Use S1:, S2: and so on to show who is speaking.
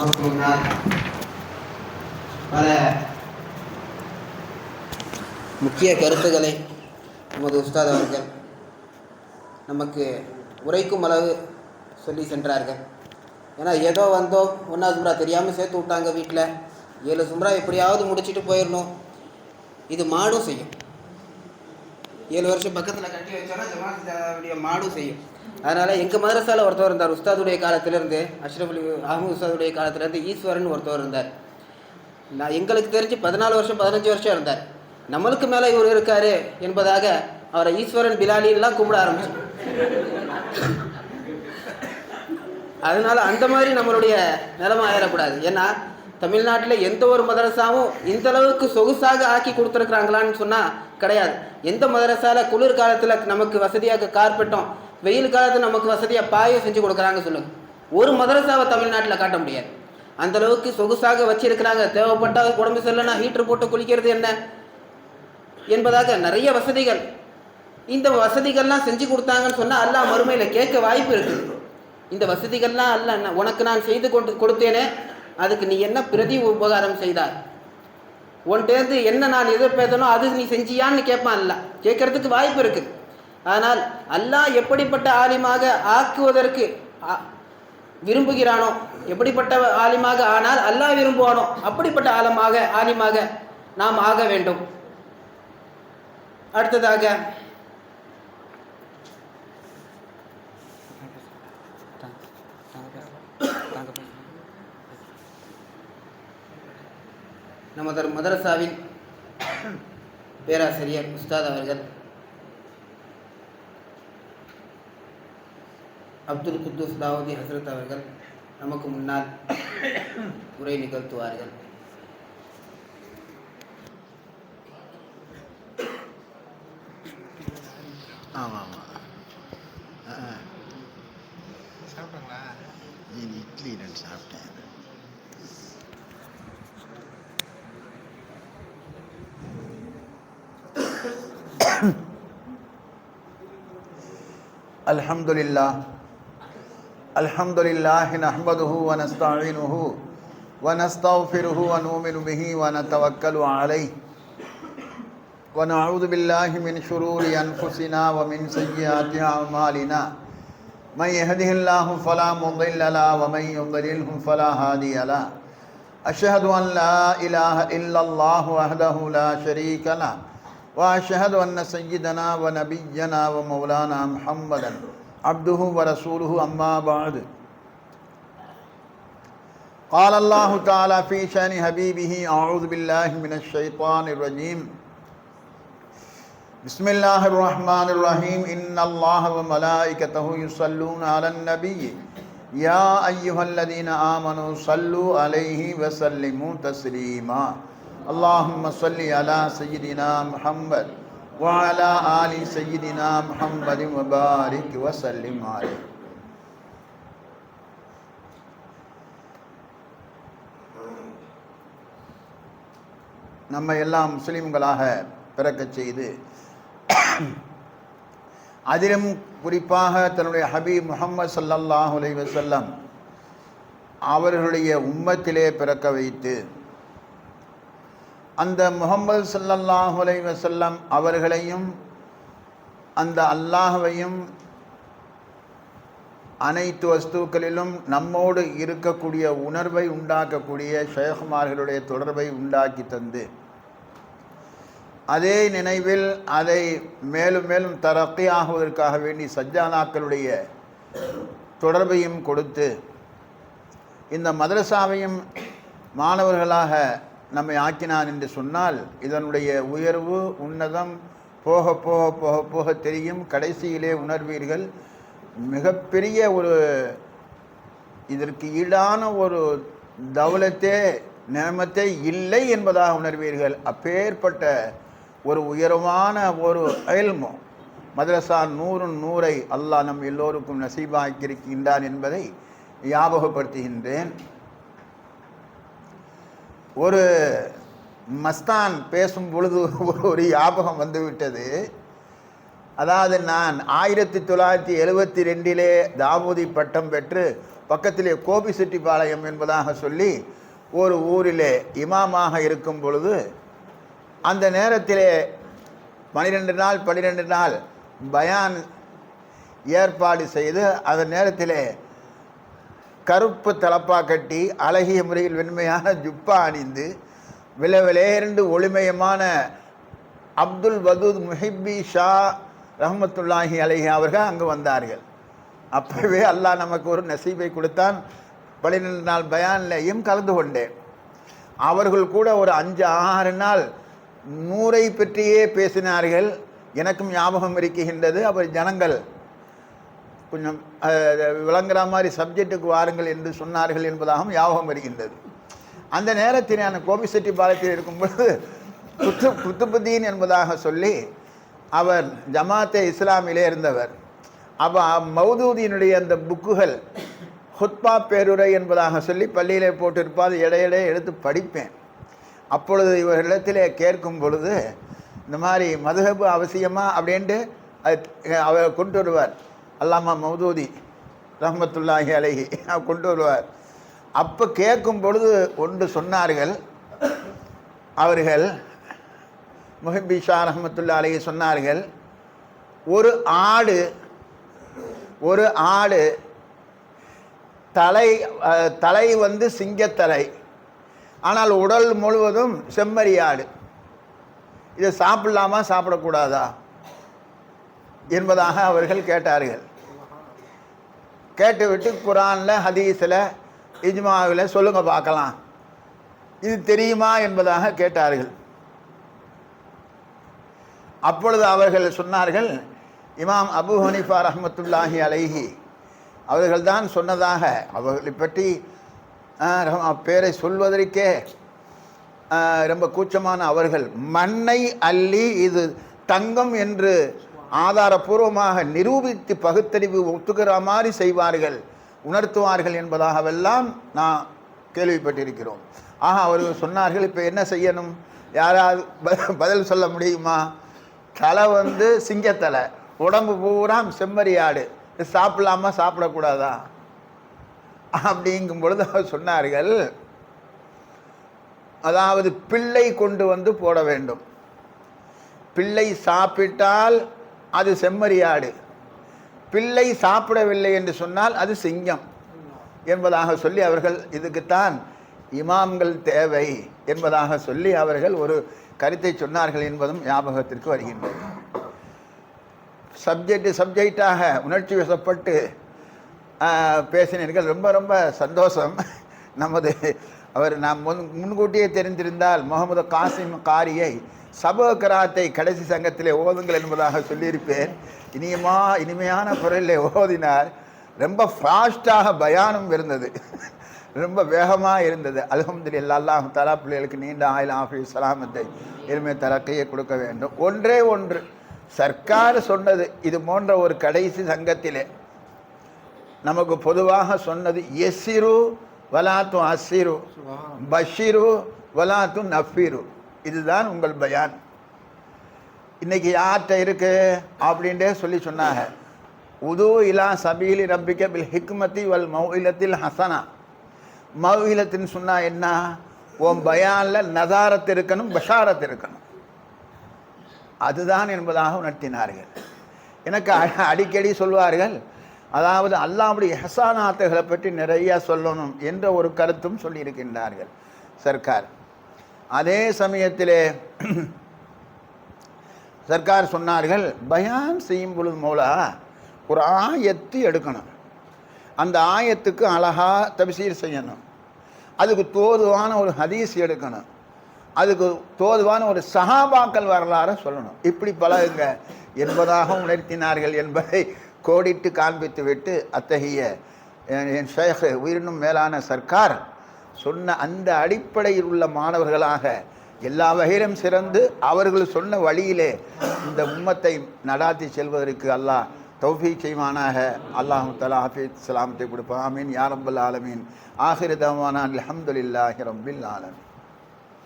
S1: நமக்கு முன்னால் பல முக்கிய கருத்துக்களை நமது உஸ்தாத் அவர்கள் நமக்கு உரைக்கும் அளவு சொல்லி சென்றார்கள். ஏன்னா ஏதோ வந்தோம், ஒன்றாவது சும்ரா தெரியாமல் சேர்த்து விட்டாங்க, வீட்டில் 7 சும்ரா எப்படியாவது முடிச்சுட்டு போயிடணும். இது மாடும் செய்யும். 7 வருஷம் பக்கத்தில் கட்டி வச்சோன்னா ஜமாத்துடைய மாடும் செய்யும். அதனால் எங்கள் மதரசாவில் ஒருத்தவர் இருந்தார், உஸ்தாதுடைய காலத்திலேருந்து, அஷ்ரஃப் அலி அஹமது உஸ்தாதுடைய காலத்திலேருந்து ஈஸ்வரன் ஒருத்தவர் இருந்தார். நான் எங்களுக்கு தெரிஞ்சு 14 வருஷம் 15 வருஷம் இருந்தார். நம்மளுக்கு மேலே இவர் இருக்கார் என்பதாக அவரை ஈஸ்வரன் பிலாலின்லாம் கும்பிட ஆரம்பிச்சோம். அதனால் அந்த மாதிரி நம்மளுடைய நிலைமை ஆயிடக்கூடாது. ஏன்னா தமிழ்நாட்டில் எந்த ஒரு மதரசாவும் இந்த அளவுக்கு சொகுசாக ஆக்கி கொடுத்துருக்குறாங்களான்னு சொன்னால் கிடையாது. எந்த மதரசாவில் குளிர் காலத்தில் நமக்கு வசதியாக கார்பெட்டும், வெயில் காலத்தில் நமக்கு வசதியாக பாயும் செஞ்சு கொடுக்குறாங்க சொல்லுங்கள். ஒரு மதரசாவை தமிழ்நாட்டில் காட்ட முடியாது. அந்தளவுக்கு சொகுசாக வச்சிருக்கிறாங்க. தேவைப்பட்டால் உடம்பு சரியில்லைன்னா ஹீட்ரு போட்டு குளிக்கிறது என்ன என்பதாக நிறைய வசதிகள். இந்த வசதிகள்லாம் செஞ்சு கொடுத்தாங்கன்னு சொன்னால் அல்லாஹ் மறுமையில் கேட்க வாய்ப்பு இருக்குது. இந்த வசதிகள்லாம் அல்ல உனக்கு நான் செய்து கொடுத்தேனே, அதுக்கு நீ என்ன பிரதி உபகாரம் செய்தார், உன்கிட்டேருந்து என்ன நான் எதிர்பார்த்தனோ அது நீ செஞ்சியான்னு கேட்பான். அல்ல கேட்கறதுக்கு வாய்ப்பு இருக்குது. ஆனால் அல்லாஹ் எப்படிப்பட்ட ஆலிமாக ஆக்குவதற்கு விரும்புகிறானோ, எப்படிப்பட்ட ஆலிமாக ஆனால் அல்லாஹ் விரும்புவானோ அப்படிப்பட்ட ஆலிமாக நாம் ஆக வேண்டும். அடுத்ததாக நமது மதரசாவின் பேராசிரியர் உஸ்தாத் அவர்கள் அப்துல் குத்தூஸ் தாவூதி ஹசரத் அவர்கள் நமக்கு முன்னால் உரை நிகழ்த்துவார்கள்.
S2: ஆமாம் சாப்பிட்டாங்களா? இட்லி 2 சாப்பிட்டேன். அல்ஹம்துலில்லாஹி நஹ்மதுஹு வ நஸ்தஈனுஹு வ நஸ்தக்ஃபிருஹு வ நு'மினு பிஹி வ நதவக்கலு அலைஹி வ நஊது பில்லாஹி மின் ஷுரூரி அன்ஃபுஸினா வ மின் ஸய்யிஆத்தி அஅமாலினா மன் யஹ்திஹில்லாஹு ஃபலா முضில்ல லஹு வ மன் யுضلில்ஹு ஃபலா ஹாதிய லஹு அஷ்ஹது அன் லா இலாஹ இல்லல்லாஹு வஹ்தஹு லா ஷரீக லஹு وأشهد أن سيدنا ونبينا ومولانا محمدا عبده ورسوله أما بعد قال الله تعالى في شأن حبيبه أعوذ بالله من الشيطان الرجيم بسم الله الرحمن الرحيم إن الله وملائكته يصلون على النبي يا أيها الذين آمنوا صلوا عليه وسلموا تسليما اللهم صل على سيدنا محمد وعلى آل سيدنا محمد وبارك وسلم عليه. நம்ம எல்லாம் முஸ்லிம்களாக பிறக்கச் செய்து அதிலும் குறிப்பாக தன்னுடைய ஹபீப் முஹம்மது ஸல்லல்லாஹு அலைஹி வஸல்லம் அவர்களுடைய உம்மத்திலே பிறக்க வைத்து அந்த முஹம்மது ஸல்லல்லாஹு அலைஹி வஸல்லம் அவர்களையும் அந்த அல்லாஹ்வையும் அனைத்து வஸ்துக்களிலும் நம்மோடு இருக்கக்கூடிய உணர்வை உண்டாக்கக்கூடிய ஷேഖ்மார்களுடைய தொடர்பை உண்டாக்கி தந்து அதே நினைவில் அதை மேலும் மேலும் தரக்கி ஆகுவதற்காக வேண்டி சஜ்ஜானாக்களுடைய தொடர்பையும் கொடுத்து இந்த மதரசாவையும் மாணவர்களாக நம்மை ஆக்கினான் என்று சொன்னால் இதனுடைய உயர்வு உன்னதம் போக போக போக போக தெரியும். கடைசியிலே உணர்வீர்கள், மிகப்பெரிய ஒரு இதற்கு ஈடான ஒரு தௌலத்தே நியமத்தே இல்லை என்பதாக உணர்வீர்கள். அப்பேற்பட்ட ஒரு உயர்வான ஒரு இல்மு மதரசா 100 அல்லாஹ் நம் எல்லோருக்கும் நசீபாக்கியிருக்கின்றான் என்பதை ஞாபகப்படுத்துகின்றேன். ஒரு மஸ்தான் பேசும் பொழுது ஒரு ஞாபகம் வந்துவிட்டது. அதாவது நான் 1972 தாவூதி பட்டம் பெற்று பக்கத்திலே கோபிசெட்டிப்பாளையம் என்பதாக சொல்லி ஒரு ஊரிலே இமாமாக இருக்கும் பொழுது அந்த நேரத்திலே 12 நாள் பயான் ஏற்பாடு செய்து அந்த நேரத்திலே கருப்பு தலப்பா கட்டி அழகிய முறையில் வெண்மையான ஜுப்பா அணிந்து விளவிலேர்ந்து ஒளிமயமான அப்துல் வதூத் முஹிப்பி ஷா ரஹ்மத்துல்லாஹி அலைஹி அவர்கள் அங்கு வந்தார்கள். அப்பவே அல்லாஹ் நமக்கு ஒரு நசீபை கொடுத்தான். 12 நாள் பயான்லையும் கலந்து கொண்டேன். அவர்கள் கூட ஒரு 5-6 நாள் நூரை பற்றியே பேசினார்கள். எனக்கும் ஞாபகம் இருக்கின்றது. அவர் ஜனங்கள் கொஞ்சம் விளங்குற மாதிரி சப்ஜெக்டுக்கு வாருங்கள் என்று சொன்னார்கள் என்பதாகவும் ஞாபகம் வருகின்றது. அந்த நேரத்தில் நான் கோபிசெட்டிப்பாளையத்தில் இருக்கும்போது குத்துபுத்தீன் என்பதாக சொல்லி அவர் ஜமாத்தே இஸ்லாமிலே இருந்தவர். அப்போ மௌதூதியினுடைய அந்த புக்குகள் ஹுத்பா பேருரை என்பதாக சொல்லி பள்ளியிலே போட்டிருப்பாது இடையிடையே எடுத்து படிப்பேன். அப்பொழுது இவர்களிடத்திலே கேட்கும் பொழுது இந்த மாதிரி மதுஹபு அவசியமா அப்படின்ட்டு அவர் கொண்டு வருவார். அல்லாமா மௌதூதி ரஹ்மத்துல்லாஹி அலைஹி கொண்டு வருவார். அப்போ கேட்கும் பொழுது ஒன்று சொன்னார்கள். அவர்கள் முஹிப்பி ஷா ரஹ்மத்துல்லாஹி அலைஹி சொன்னார்கள், ஒரு ஆடு தலை வந்து சிங்கத்தலை, ஆனால் உடல் முழுவதும் செம்மறி ஆடு. இதை சாப்பிடலாமா சாப்பிடக்கூடாதா என்பதாக அவர்கள் கேட்டார்கள். கேட்டுவிட்டு குரானில் ஹதீஸில் இஜ்மாவில் சொல்லுங்க பார்க்கலாம், இது தெரியுமா என்பதாக கேட்டார்கள். அப்பொழுது அவர்கள் சொன்னார்கள், இமாம் அபு ஹனீஃபா ரஹ்மத்துல்லாஹி அலைஹி அவர்கள் தான் சொன்னதாக. அவர்களை பற்றி பேரை சொல்வதற்கே ரொம்ப கூச்சமான அவர்கள் மண்ணை அள்ளி இது தங்கம் என்று ஆதாரபூர்வமாக நிரூபித்து பகுத்தறிவு ஒத்துக்கிற மாதிரி செய்வார்கள், உணர்த்துவார்கள் என்பதாகவெல்லாம் நான் கேள்விப்பட்டிருக்கிறோம். ஆக அவர்கள் சொன்னார்கள், இப்போ என்ன செய்யணும், யாராவது பதில் சொல்ல முடியுமா? தலை வந்து சிங்கத்தலை, உடம்பு பூரா செம்மறி ஆடு, சாப்பிடலாமா சாப்பிடக்கூடாதா அப்படிங்கும் பொழுது அவர் சொன்னார்கள், அதாவது பிள்ளை கொண்டு வந்து போட வேண்டும். பிள்ளை சாப்பிட்டால் அது செம்மறியாடு, பிள்ளை சாப்பிடவில்லை என்று சொன்னால் அது சிங்கம் என்பதாக சொல்லி அவர்கள் இதுக்குத்தான் இமாம்கள் தேவை என்பதாக சொல்லி அவர்கள் ஒரு கருத்தை சொன்னார்கள் என்பதும் ஞாபகத்திற்கு வருகின்றது. சப்ஜெக்டாக உணர்ச்சி வசப்பட்டு பேசினீர்கள். ரொம்ப ரொம்ப சந்தோஷம். அவர் நாம் முன்கூட்டியே தெரிந்திருந்தால் முகமது காசிம் காரியை சபகராத்தை கடைசி சங்கத்திலே ஓதுங்கள் என்பதாக சொல்லியிருப்பேன். இனிமையான குரலில் ஓதினார். ரொம்ப ஃபாஸ்ட்டாக பயானும் இருந்தது, ரொம்ப வேகமாக இருந்தது. அல்ஹம்துலில்லாஹ், அல்லாஹ் தஆலா பிள்ளைகளுக்கு நீண்ட ஆயுள் ஆஃபியத் சலாமத்தை எளிமை தரக்கையை கொடுக்க வேண்டும். ஒன்றே ஒன்று சர்க்கார் சொன்னது, இது போன்ற ஒரு கடைசி சங்கத்திலே நமக்கு பொதுவாக சொன்னது, எஸ்ஸிரு வலாத்து அஸ்ஸிரு பஷிரு வலாத்து நஃபிரு, இதுதான் உங்கள் பயான். இன்னைக்கு யார்கிட்ட இருக்கு அப்படின்ட்டே சொல்லி சொன்னாங்க. உது இலா சபீலி ரப்பிக்க பில் ஹிக்மத்தி வல் மௌஇலத்தில் ஹசனா. மௌஇலத்தின்னு சொன்னால் என்ன? உன் பயானில் நதாரத்து இருக்கணும், பஷாரத் இருக்கணும், அதுதான் என்பதாக உணர்த்தினார்கள். எனக்கு அடிக்கடி சொல்வார்கள், அதாவது அல்லாஹ்வுடைய ஹசானாத்துகளை பற்றி நிறைய சொல்லணும் என்ற ஒரு கருத்தும் சொல்லியிருக்கின்றார்கள் சர்க்கார். அதே சமயத்திலே சர்க்கார் சொன்னார்கள், பயான் செய்யும் பொழுது மௌலா ஒரு ஆயத்து எடுக்கணும், அந்த ஆயத்துக்கு அழகா தப்சீர் செய்யணும், அதுக்கு தோதுவான ஒரு ஹதீஸ் எடுக்கணும், அதுக்கு தோதுவான ஒரு சஹாபாக்கள் வரலாறு சொல்லணும், இப்படி பழகுங்க என்பதாக உணர்த்தினார்கள் என்பதை கோடிட்டு காண்பித்து விட்டு அத்தகைய என் ஷேக் உயிரினும் மேலான சர்க்கார் சொன்ன அந்த அடிப்படையில் உள்ள மாணவர்களாக எல்லா வகையிலும் சிறந்து அவர்கள் சொன்ன வழியிலே இந்த உம்மத்தை நடாத்தி செல்வதற்கு அல்லாஹ் தௌஃபீக் செய்வானாக. அல்லாஹ் தஆலா ஆஃபியத் சலாமத்தை கொடுப்பான். ஆமீன் யா ரப்பல் ஆலமீன். ஆகிரு தவானா அல்ஹம்துலில்லாஹி ரப்பில் ஆலமீன்.